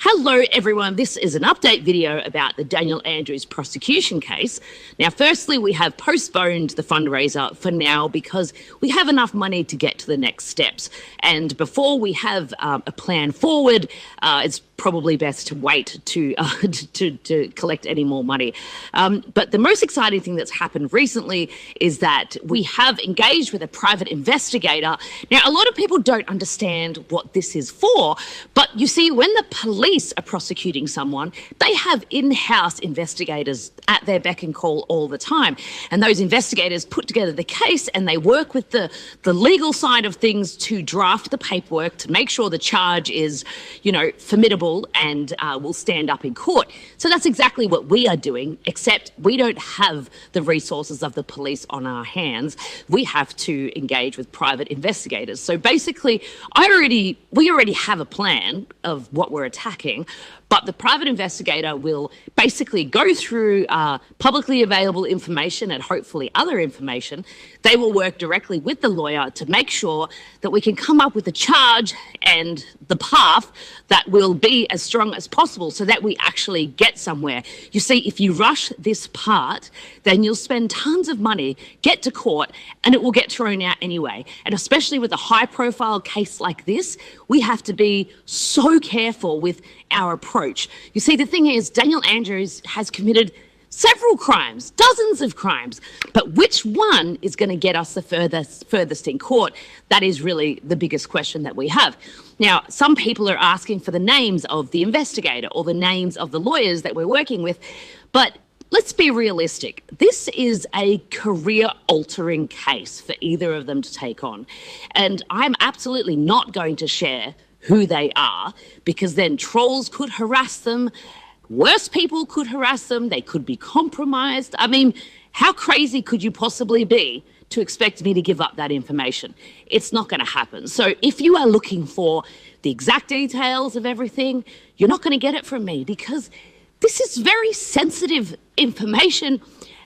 Hello everyone, this is an update video about the Daniel Andrews prosecution case. Now firstly, we have postponed the fundraiser for now because we have enough money to get to the next steps. And before we have a plan forward, it's probably best to wait to collect any more money. But the most exciting thing that's happened recently is that we have engaged with a private investigator. Now, a lot of people don't understand what this is for, but you see, when the police are prosecuting someone, they have in-house investigators at their beck and call all the time. And those investigators put together the case and they work with the legal side of things to draft the paperwork to make sure the charge is, formidable and will stand up in court. So that's exactly what we are doing, except we don't have the resources of the police on our hands. We have to engage with private investigators. So basically, we already have a plan of what we're attacking, but the private investigator will basically go through publicly available information and hopefully other information. They will work directly with the lawyer to make sure that we can come up with a charge and the path that will be as strong as possible so that we actually get somewhere. You see, if you rush this part, then you'll spend tons of money, get to court, and it will get thrown out anyway. And especially with a high-profile case like this, we have to be so careful with our approach. You see, the thing is, Daniel Andrews has committed several crimes, dozens of crimes, but which one is going to get us the furthest in court? That is really the biggest question that we have. Now, some people are asking for the names of the investigator or the names of the lawyers that we're working with, but let's be realistic. This is a career-altering case for either of them to take on, and I'm absolutely not going to share who they are, because then trolls could harass them, worse people could harass them, they could be compromised. I mean, how crazy could you possibly be to expect me to give up that information? It's not going to happen. So if you are looking for the exact details of everything, you're not going to get it from me, because this is very sensitive information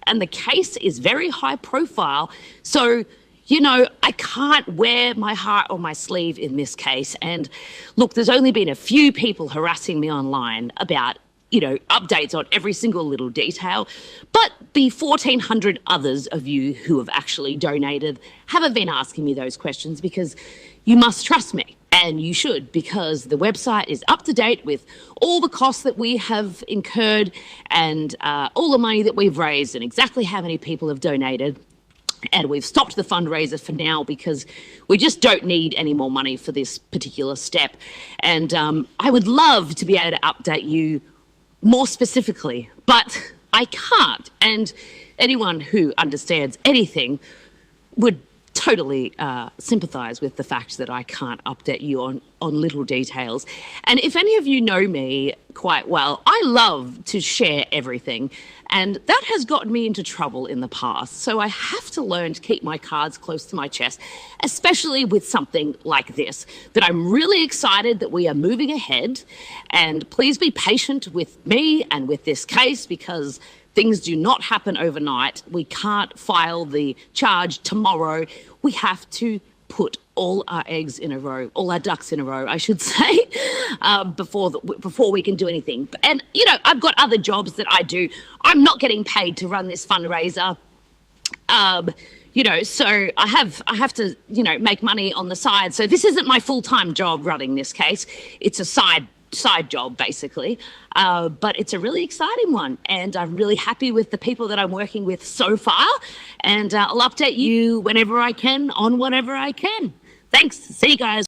and the case is very high profile. So I can't wear my heart on my sleeve in this case. And look, there's only been a few people harassing me online about, updates on every single little detail. But the 1,400 others of you who have actually donated haven't been asking me those questions, because you must trust me. And you should, because the website is up to date with all the costs that we have incurred and all the money that we've raised and exactly how many people have donated. And we've stopped the fundraiser for now because we just don't need any more money for this particular step. And I would love to be able to update you more specifically, but I can't. And anyone who understands anything would totally sympathise with the fact that I can't update you on little details. And if any of you know me quite well, I love to share everything, and that has gotten me into trouble in the past. So I have to learn to keep my cards close to my chest, especially with something like this. But I'm really excited that we are moving ahead, and please be patient with me and with this case, because things do not happen overnight. We can't file the charge tomorrow. We have to put all our eggs in a row, all our ducks in a row, I should say, before we can do anything. And, I've got other jobs that I do. I'm not getting paid to run this fundraiser. So I have to, make money on the side. So this isn't my full-time job running this case. It's a side job, basically, but it's a really exciting one, and I'm really happy with the people that I'm working with so far, and I'll update you whenever I can on whatever I can. Thanks. See you guys.